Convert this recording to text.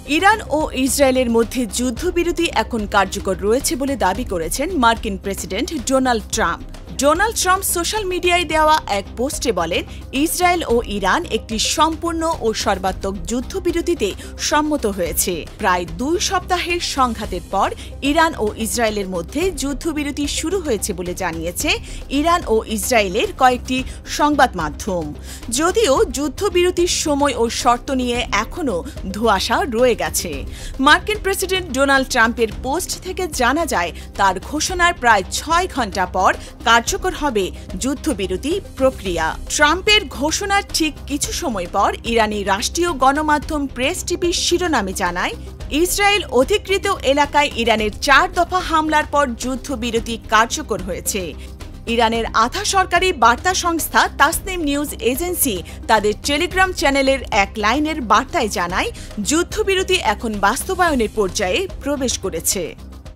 Iran ও ইসরায়েলের মধ্যে যুদ্ধবিরতি এখন কার্যকর রয়েছে বলে দাবি করেছেন মার্কিন president Donald Trump. Donald Trump social মিডিয়ায় দেওয়া এক পোস্টে বলেন, ইসরায়েল ও ইরান একটি সম্পূর্ণ ও সর্বাত্মক যুদ্ধবিরতিতে সম্মত হয়েছে। প্রায় 2 সপ্তাহের সংঘাতের পর ইরান ও ইসরায়েলের মধ্যে যুদ্ধবিরতি শুরু হয়েছে বলে জানিয়েছে ইরান ও ইসরায়েলের কয়েকটি সংবাদ মাধ্যম। যদিও যুদ্ধবিরতির সময় ও শর্ত নিয়ে এখনও ধোঁয়াশা রয়ে গেছে। মার্কিন প্রেসিডেন্ট ডোনাল্ড ট্রাম্পের পোস্ট থেকে জানা যায়, তার ঘোষণার প্রায় 6 ঘণ্টা পর কার্যকর হবে যুদ্ধবিরতি প্রক্রিয়া। ট্রাম্পের ঘোষণার ঠিক কিছু সময় পর ইরানি রাষ্ট্রীয় গণমাধ্যম প্রেস টিভি শিরোনামে জানায়, ইসরায়েল অধিকৃত এলাকায় ইরানের 4 দফা হামলার পর যুদ্ধবিরতি কার্যকর হয়েছে। ইরানের আধা সরকারি বার্তা সংস্থা তাসনিম নিউজ এজেন্সি তাদের টেলিগ্রাম চ্যানেলের এক লাইনের বার্তায় জানায়, যুদ্ধবিরতি এখন বাস্তবায়নের পর্যায়ে প্রবেশ করেছে।